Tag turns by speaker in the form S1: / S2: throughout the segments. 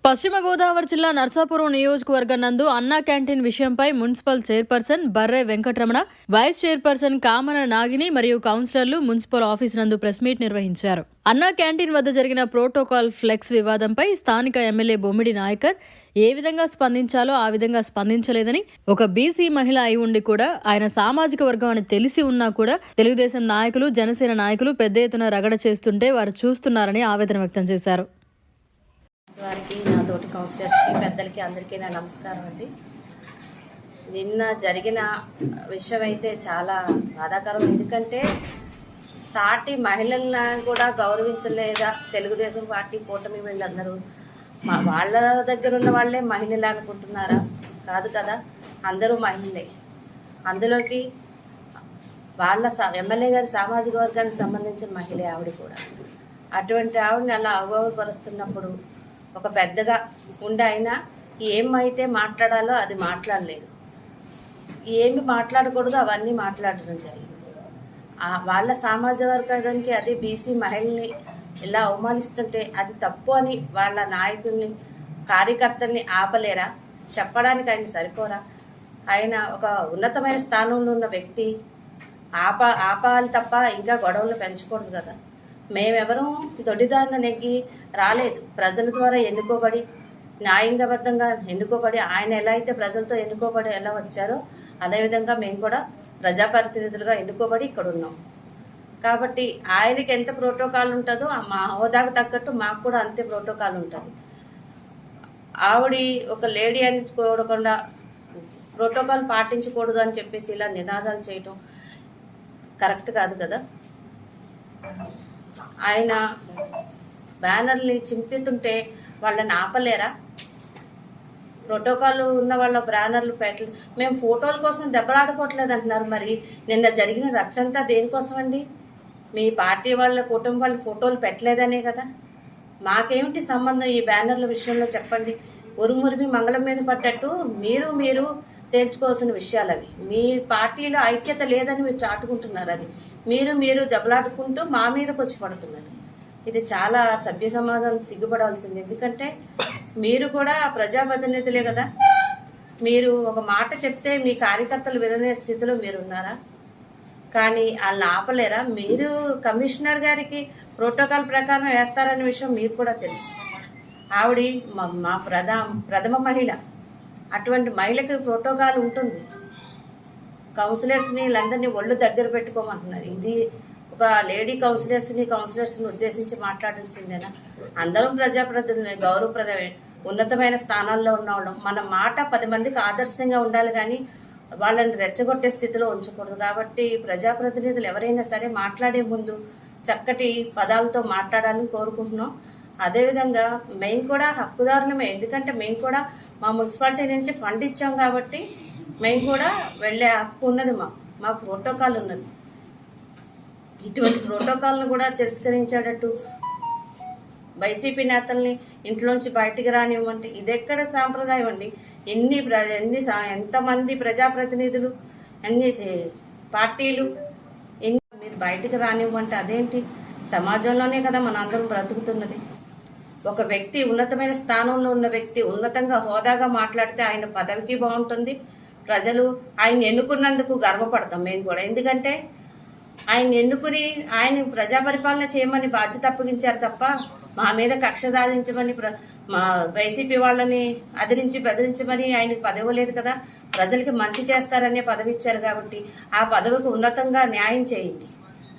S1: పశ్చిమ గోదావరి జిల్లా నర్సాపురం నియోజకవర్గం నందు అన్నా క్యాంటీన్ విషయంపై మున్సిపల్ చైర్పర్సన్ బర్రె వెంకటరమణ, వైస్ చైర్పర్సన్ కామన నాగిని మరియు కౌన్సిలర్లు మున్సిపల్ ఆఫీస్ నందు ప్రెస్ మీట్ నిర్వహించారు. అన్నా క్యాంటీన్ వద్ద జరిగిన ప్రోటోకాల్ ఫ్లెక్స్ వివాదంపై స్థానిక ఎమ్మెల్యే బొమ్మిడి నాయకర్ ఏ విధంగా స్పందించాలో ఆ విధంగా స్పందించలేదని, ఒక బీసీ మహిళ అయి ఉండి కూడా ఆయన సామాజిక వర్గం అని తెలిసి ఉన్నా కూడా తెలుగుదేశం నాయకులు, జనసేన నాయకులు పెద్ద ఎత్తున రగడ చేస్తుంటే వారు చూస్తున్నారని ఆవేదన వ్యక్తం చేశారు.
S2: వారికి, నా తోటి కౌన్సిలర్స్కి, పెద్దలకి అందరికీ నా నమస్కారం అండి. నిన్న జరిగిన విషయం అయితే చాలా బాధాకరం. ఎందుకంటే సాటి మహిళలను కూడా గౌరవించలేదా తెలుగుదేశం పార్టీ కూటమి వీళ్ళందరూ? వాళ్ళ దగ్గర ఉన్న వాళ్ళే మహిళలు అనుకుంటున్నారా? కాదు కదా, అందరూ మహిళలే. అందులోకి వాళ్ళ ఎమ్మెల్యే గారి సామాజిక వర్గానికి సంబంధించిన మహిళే ఆవిడ కూడా. అటువంటి ఆవిడని అలా అవగౌరవపరుస్తున్నప్పుడు ఒక పెద్దగా ఉండి అయినా ఏమైతే మాట్లాడాలో అది మాట్లాడలేదు, ఏమి మాట్లాడకూడదు అవన్నీ మాట్లాడడం జరిగింది. వాళ్ళ సామాజిక వర్గానికి, అది బీసీ మహిళల్ని ఇలా అవమానిస్తుంటే అది తప్పు అని వాళ్ళ నాయకుల్ని, కార్యకర్తల్ని ఆపలేరా? చెప్పడానికి ఆయన సరిపోరా? ఆయన ఒక ఉన్నతమైన స్థానంలో ఉన్న వ్యక్తి. ఆపాలి తప్ప ఇంకా గొడవలు పెంచకూడదు కదా. మేమెవరూ దొడ్డిదారిన నెగ్గి రాలేదు. ప్రజల ద్వారా ఎన్నుకోబడి, న్యాయంబద్ధంగా ఎన్నుకోబడి, ఆయన ఎలా అయితే ప్రజలతో ఎన్నుకోబడి ఎలా వచ్చారో అదేవిధంగా మేము కూడా ప్రజాప్రతినిధులుగా ఎన్నుకోబడి ఇక్కడ ఉన్నాం. కాబట్టి ఆయనకి ఎంత ప్రోటోకాల్ ఉంటుందో మా హోదాకు తగ్గట్టు మాకు కూడా అంతే ప్రోటోకాల్ ఉంటుంది. ఆవిడ ఒక లేడీ అని చూడకుండా ప్రోటోకాల్ పాటించకూడదు అని చెప్పేసి ఇలా నినాదాలు చేయటం కరెక్ట్ కాదు కదా. ఆయన బ్యానర్ని చింపుతుంటే వాళ్ళని ఆపలేరా? ప్రోటోకాల్ ఉన్న వాళ్ళ బ్యానర్లు మేము ఫోటోల కోసం దెబ్బలాడుకోవట్లేదు అంటున్నారు. మరి నిన్న జరిగిన రచ్చ అంతా దేనికోసం అండి? మీ పార్టీ వాళ్ళ, కుటుంబ వాళ్ళ ఫోటోలు పెట్టలేదనే కదా. మాకేమిటి సంబంధం ఈ బ్యానర్ల విషయంలో? చెప్పండి. ఉరుమురిమి మంగళం మీద పడ్డట్టు మీరు తేల్చుకోవాల్సిన విషయాలు అవి. మీ పార్టీలో ఐక్యత లేదని మీరు చాటుకుంటున్నారు. అది మీరు దెబ్బలాడుకుంటూ మా మీదకి వచ్చి పడుతున్నారు. ఇది చాలా సభ్య సమాజం సిగ్గుపడాల్సింది. ఎందుకంటే మీరు కూడా ప్రజాప్రతినిధులే కదా. మీరు ఒక మాట చెప్తే మీ కార్యకర్తలు విననే స్థితిలో మీరు ఉన్నారా? కానీ వాళ్ళని ఆపలేరా? మీరు కమిషనర్ గారికి ప్రోటోకాల్ ప్రకారం వేస్తారనే విషయం మీకు కూడా తెలుసు. ఆవిడ మా ప్రథమ మహిళ. అటువంటి మహిళకి ప్రోటోకాల్ ఉంటుంది. కౌన్సిలర్స్ని వీళ్ళందరినీ ఒళ్ళు దగ్గర పెట్టుకోమంటున్నారు. ఇది ఒక లేడీ కౌన్సిలర్స్ని ఉద్దేశించి మాట్లాడాల్సిందేనా? అందరం ప్రజాప్రతినిధులు, గౌరవప్రదమే, ఉన్నతమైన స్థానాల్లో ఉన్నవాళ్ళం. మన మాట 10 మందికి ఆదర్శంగా ఉండాలి, కానీ వాళ్ళని రెచ్చగొట్టే స్థితిలో ఉంచకూడదు. కాబట్టి ప్రజాప్రతినిధులు ఎవరైనా సరే మాట్లాడే ముందు చక్కటి పదాలతో మాట్లాడాలని కోరుకుంటున్నాం. అదేవిధంగా మేము కూడా హక్కుదారులమే. ఎందుకంటే మేము కూడా మా మున్సిపాలిటీ నుంచి ఫండ్ ఇచ్చాం కాబట్టి మేము కూడా వెళ్ళే హక్కు ఉన్నది. మాకు ప్రోటోకాల్ ఉన్నది. ఇటువంటి ప్రోటోకాల్ను కూడా తిరస్కరించేటట్టు వైసీపీ నేతల్ని ఇంట్లోంచి బయటికి రానివ్వండి. ఇది ఎక్కడ సాంప్రదాయం అండి? ఎంతమంది ప్రజాప్రతినిధులు, ఎన్ని పార్టీలు, మీరు బయటికి రానివ్వంటే అదేంటి? సమాజంలోనే కదా మన అందరం బ్రతుకుతున్నది. ఒక వ్యక్తి, ఉన్నతమైన స్థానంలో ఉన్న వ్యక్తి ఉన్నతంగా హోదాగా మాట్లాడితే ఆయన పదవికి బాగుంటుంది. ప్రజలు ఆయన ఎన్నుకున్నందుకు గర్వపడతాం మేము కూడా. ఎందుకంటే ఆయన ఎన్నుకుని ఆయన ప్రజా పరిపాలన చేయమని బాధ్యత అప్పగించారు తప్ప మా మీద కక్ష సాధించమని, మా వైసీపీ వాళ్ళని అదిరించి బెదిరించమని ఆయనకు పదవి లేదు కదా. ప్రజలకి మంచి చేస్తారనే పదవి ఇచ్చారు కాబట్టి ఆ పదవికి ఉన్నతంగా న్యాయం చేయండి.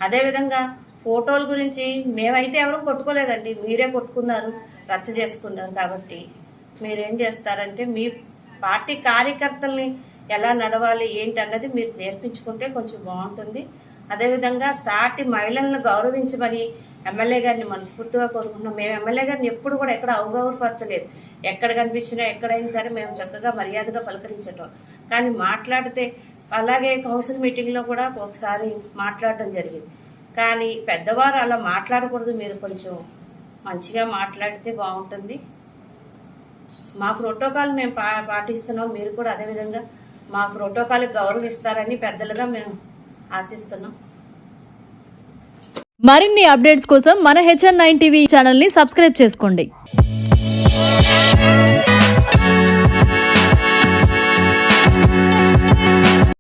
S2: అదేవిధంగా ఫోటోల గురించి మేమైతే ఎవరూ కొట్టుకోలేదండి, మీరే కొట్టుకున్నారు, రచ్చ చేసుకున్నారు. కాబట్టి మీరేం చేస్తారంటే మీ పార్టీ కార్యకర్తల్ని ఎలా నడవాలి ఏంటి అన్నది మీరు నేర్పించుకుంటే కొంచెం బాగుంటుంది. అదేవిధంగా సాటి మహిళలను గౌరవించమని ఎమ్మెల్యే గారిని మనస్ఫూర్తిగా కోరుకుంటున్నాం. మేము ఎమ్మెల్యే గారిని ఎప్పుడు కూడా ఎక్కడ అవగౌరవపరచలేదు. ఎక్కడ కనిపించినా ఎక్కడైనా సరే మేము చక్కగా మర్యాదగా పలకరించటం. కానీ మాట్లాడితే, అలాగే కౌన్సిల్ మీటింగ్లో కూడా ఒకసారి మాట్లాడటం జరిగింది. కానీ పెద్దవారు అలా మాట్లాడకూడదు. మీరు కొంచెం మంచిగా మాట్లాడితే బాగుంటుంది. మా ప్రోటోకాల్ మేము పాటిస్తున్నాం. మీరు కూడా అదేవిధంగా మా ప్రోటోకాల్కి గౌరవిస్తారని పెద్దలుగా మేము ఆశిస్తున్నాం.
S1: మరిన్ని అప్డేట్స్ కోసం మన HN9 టీవీ ఛానల్ని సబ్స్క్రైబ్ చేసుకోండి.